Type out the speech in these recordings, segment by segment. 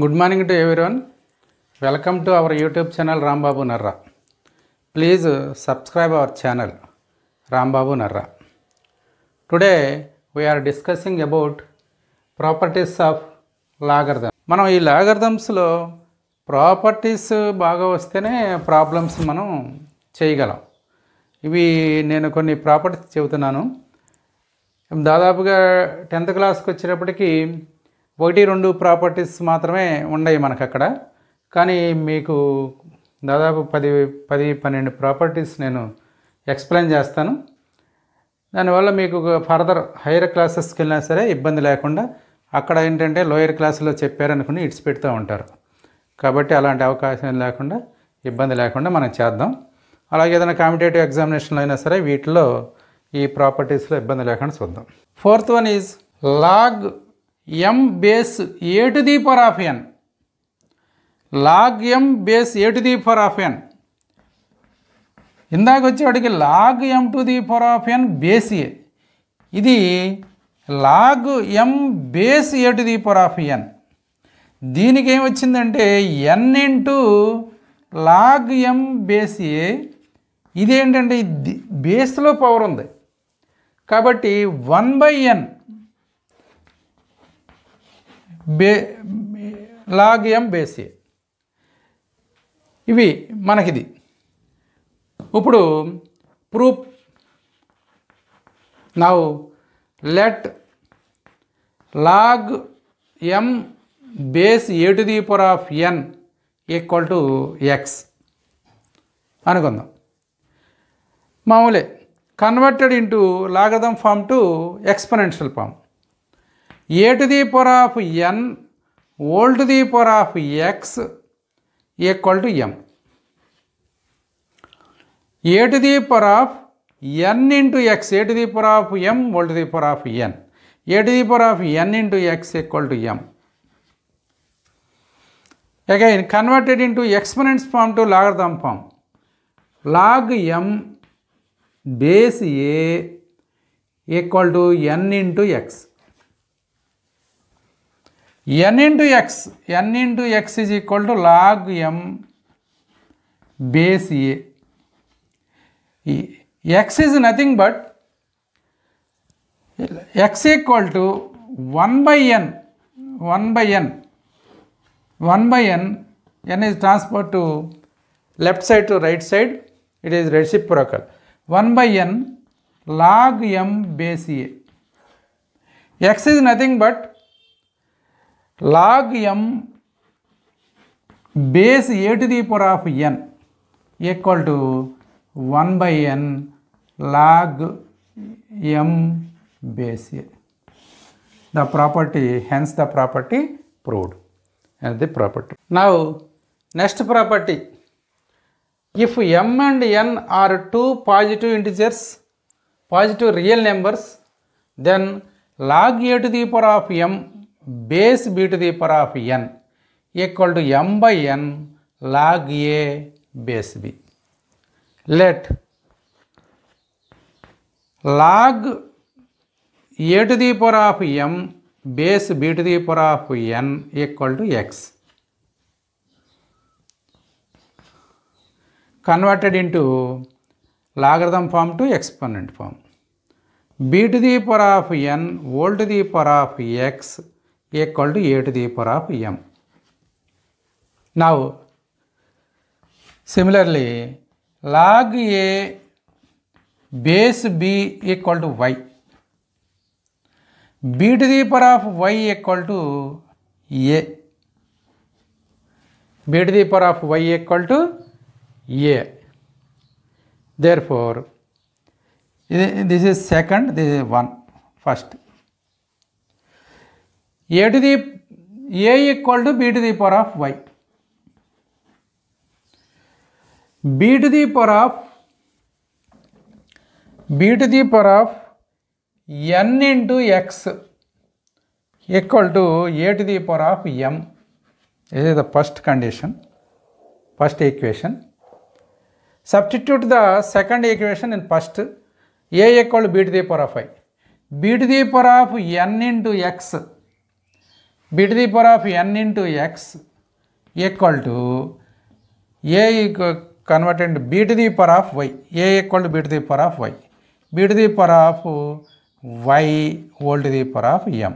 Good morning to everyone. Welcome to our YouTube channel Rambabu Narra. Please subscribe our channel Rambabu Narra. Today we are discussing about properties of logarithm. మనం ఈ logarithms లో properties బాగా వస్తేనే problems మనం చేయగలం. ఇవి నేను కొన్ని ప్రాపర్టీస్ చెబుతున్నాను. దాదాపుగా 10th క్లాస్కి వచ్చేటప్పటికి 1-2 ప్రాపర్టీస్ మాత్రమే ఉన్నాయి మనకు అక్కడ. కానీ మీకు దాదాపు 10-12 ప్రాపర్టీస్ నేను ఎక్స్ప్లెయిన్ చేస్తాను. దానివల్ల మీకు ఫర్దర్ హైయర్ క్లాసెస్కి వెళ్ళినా సరే ఇబ్బంది లేకుండా, అక్కడ ఏంటంటే లోయర్ క్లాసులో చెప్పారనుకుని ఇట్స్ పెడుతూ ఉంటారు. కాబట్టి అలాంటి అవకాశం లేకుండా, ఇబ్బంది లేకుండా మనం చేద్దాం. అలాగే ఏదైనా కాంపిటేటివ్ ఎగ్జామినేషన్లో అయినా సరే వీటిలో ఈ ప్రాపర్టీస్లో ఇబ్బంది లేకుండా చూద్దాం. Fourth one is log m base a to the power of n. Log m base a to the power of n. ఇందాక వచ్చేవాడికి log m to the power of n base a. ఇది log m base a to the power of n. దీనికి ఏమొచ్చిందంటే n into log m base a. ఇదేంటంటే బేస్లో power ఉంది కాబట్టి 1/n log m base a. ఇవి మనకిది. ఇప్పుడు proof. Now let log m base a to the power of n equal to x అనుకుందాం. మామూలే converted into logarithm form to exponential form. a to the power of n whole to the power of x equal to m. a to the power of n into x, a to the power of m whole to the power of n, a to the power of n into x equal to m. Again converted into exponents form to logarithm form. Log m base a equal to n into x. n into x is equal to log m base a. X is nothing but x equal to 1/n. 1/n. n is transferred to left side to right side. It is reciprocal. 1/n log m base a. X is nothing but log m base a to the power of n equal to 1/n log m base a. The property, hence the property proved. And the property. Now next property. If m and n are two positive integers, positive real numbers, then log a to the power of m base b to the power of n equal to m/n log a base b. Let log a to the power of m base b to the power of n equal to x. Converted into logarithm form to exponent form. b to the power of n whole to the power of x equal to a to the power of m. Now similarly log a base b equal to y. b to the power of y equal to a. b to the power of y equal to a. Therefore this is second, this is one first. a to the a equal to b to the power of y. b to the power of n into x equal to a to the power of m. This is the first condition, first equation. Substitute the second equation in first. a equal to b to the power of y. b to the power of n into x b to the power of n into x equal to a converted into b to the power of y. A equal to b to the power of y. b to the power of y whole to the power of m.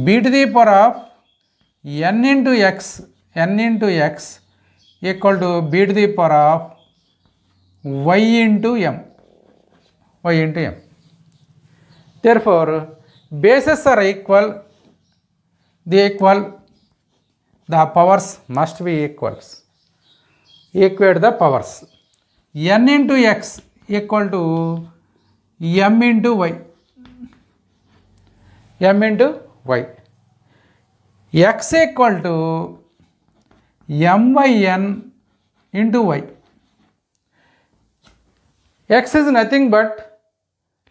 b to the power of n into x equal to b to the power of y into m. Therefore, bases are equal. The powers must be equals. Equate the powers. N into x equal to m into y. X equal to m by n into y. X is nothing but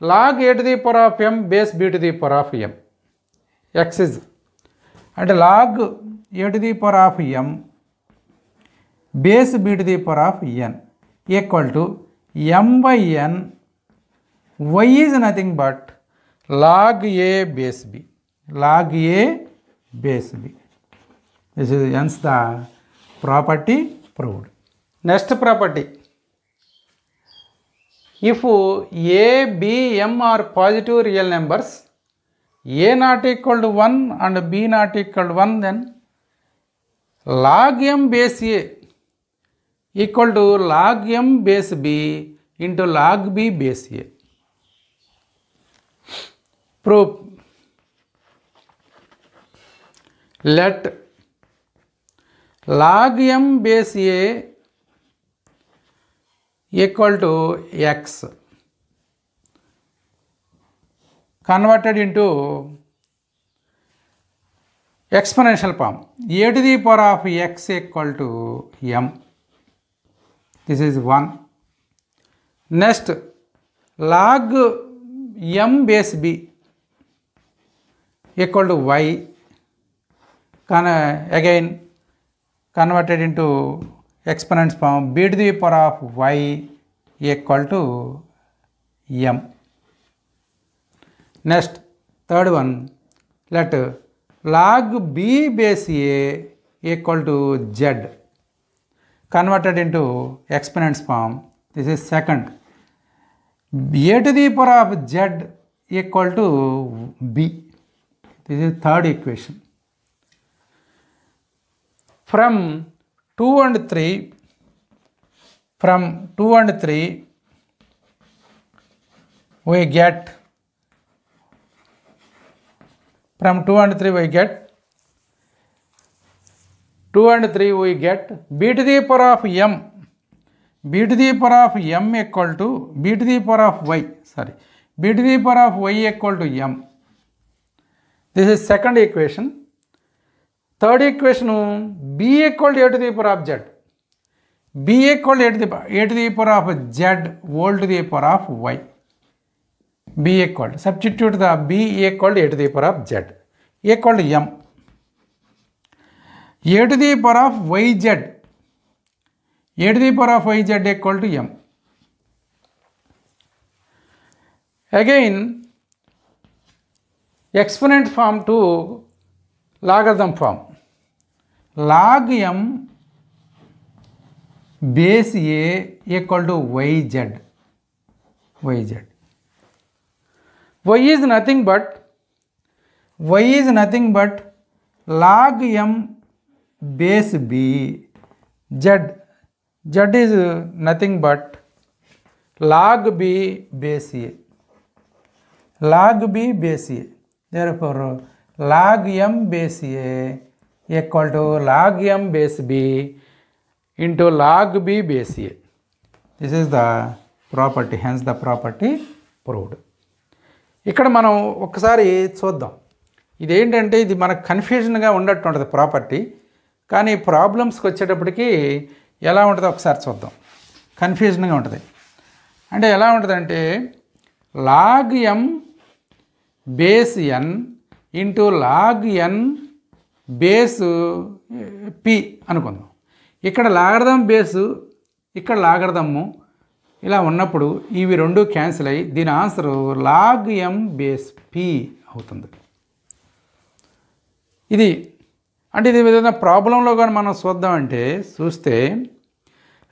log a to the power of m base b to the power of m. X is and log a to the power of m base b to the power of n equal to m by n. Y is nothing but log a base b. This is hence the property proved. Next property. If a, b, m are positive real numbers, a not equal to 1 and b not equal to 1, then log m base a equal to log m base b into log b base a. Proof. Let log m base a equal to x converted into exponential form. A to the power of x equal to m. This is 1. Next, log m base b equal to y. Again converted into exponent form. B to the power of y equal to m. Next, third one, let log b base a equal to z converted into exponents form. This is second. A to the power of z equal to b. This is third equation. From 2 and 3, we get 2 and 3 we get b to the power of m. B to the power of m equal to b to the power of y. B to the power of y equal to m. This is second equation. Third equation, b equal to a to the power of z. B equal to a to the power of z whole to the power of y. B equal to, substitute the b equal to a to the power of z equal to m. A to the power of yz. A to the power of yz equal to m. Again, exponent form to logarithm form. Log m base a equal to yz. Y is nothing but log m base b. Z is nothing but log b base a. Therefore, log m base a equal to log m base b into log b base a. This is the property, hence the property proved. ఇక్కడ మనం ఒకసారి చూద్దాం. ఇదేంటంటే ఇది మనకు కన్ఫ్యూజన్గా ఉండట్టు ఉంటుంది property, కానీ ప్రాబ్లమ్స్కి వచ్చేటప్పటికి ఎలా ఉంటుందో ఒకసారి చూద్దాం. కన్ఫ్యూజన్గా ఉంటుంది. అంటే ఎలా ఉంటుందంటే log m base n into log n base p అనుకుందాం. ఇక్కడ లాగర్థం బేసు, ఇక్కడ లాగర్థము ఇలా ఉన్నప్పుడు ఇవి రెండు క్యాన్సిల్ అయ్యి దీని answer log m base p అవుతుంది. ఇది అంటే ఇది ఏదైనా ప్రాబ్లంలో కానీ మనం చూస్తే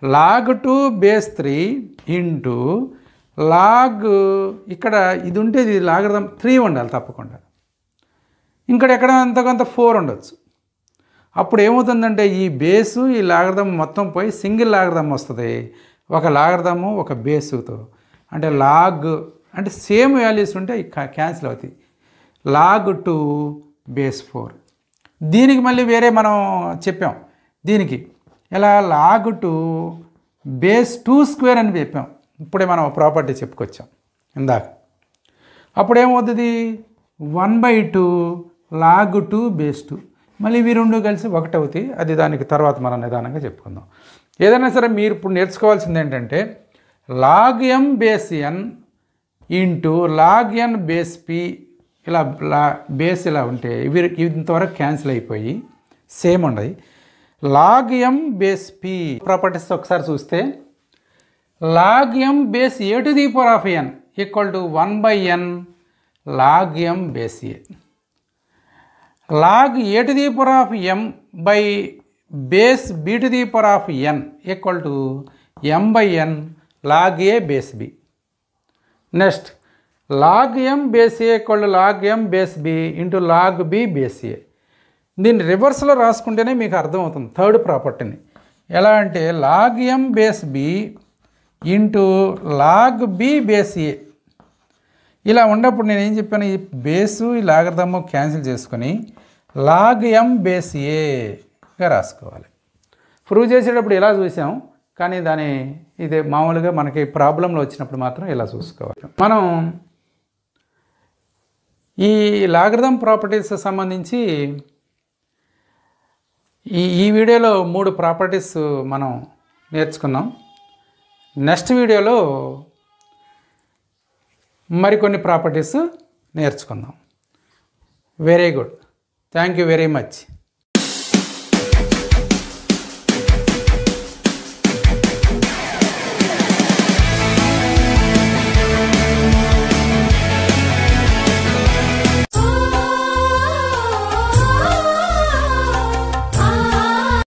log2 బేస్ 3 ఇంటూ లాగ్ ఇక్కడ ఇది ఉంటే ఇది లాగరిథం 3 ఉండాలి తప్పకుండా. ఇక్కడ ఎక్కడ అంత కొంత 4 ఉండొచ్చు. అప్పుడు ఏమవుతుందంటే ఈ బేసు ఈ లాగరిథం మొత్తం పోయి సింగిల్ లాగరిథం వస్తుంది, ఒక లాగరిథము ఒక బేసుతో. అంటే లాగ్ అంటే సేమ్ వాల్యూస్ ఉంటే క్యాన్సిల్ అవుతాయి. log2 బేస్ 4 దీనికి మళ్ళీ వేరే మనం చెప్పాం. దీనికి ఎలా log2 బేస్ 2 స్క్వేర్ అని చెప్పాం. ఇప్పుడే మనం ప్రాపర్టీ చెప్పుకొచ్చాం ఇందాక. అప్పుడేమవుతుంది 1/2 log2 బేస్ 2 మళ్ళీ ఇవి రెండు కలిసి 1 అవుతాయి. అది దానికి తర్వాత మనం నిదానంగా చెప్పుకుందాం. ఏదైనా సరే మీరు ఇప్పుడు నేర్చుకోవాల్సింది ఏంటంటే log m base n into log n base p ఇలా బేస్ ఇలా ఉంటే ఇవి ఇంతవరకు క్యాన్సిల్ అయిపోయి సేమ్ ఉండదు. log m base p properties ఒకసారి చూస్తే log m base a to the power of n equal to 1/n log m base a. log a to the power of m by base b to the power of n equal to m/n log a base b. Next, log m base a equal to log m base b into log b base a. దీన్ని రివర్స్లో రాసుకుంటేనే మీకు అర్థమవుతుంది third ప్రాపర్టీని. ఎలా అంటే log m base b into log b base a. ఇలా ఉన్నప్పుడు నేను ఏం చెప్పాను, ఈ బేసు ఈ లాగరిథము క్యాన్సిల్ చేసుకొని log m బేస్ ఏగా రాసుకోవాలి. ప్రూవ్ చేసేటప్పుడు ఇలా చూసాం, కానీ ఇదే మామూలుగా మనకి ప్రాబ్లంలో వచ్చినప్పుడు మాత్రం ఇలా చూసుకోవాలి. మనం ఈ లాగరిథం ప్రాపర్టీస్ సంబంధించి ఈ వీడియోలో 3 ప్రాపర్టీస్ మనం నేర్చుకున్నాం. నెక్స్ట్ వీడియోలో మరికొన్ని ప్రాపర్టీస్ నేర్చుకుందాం. Very good. Thank you very much.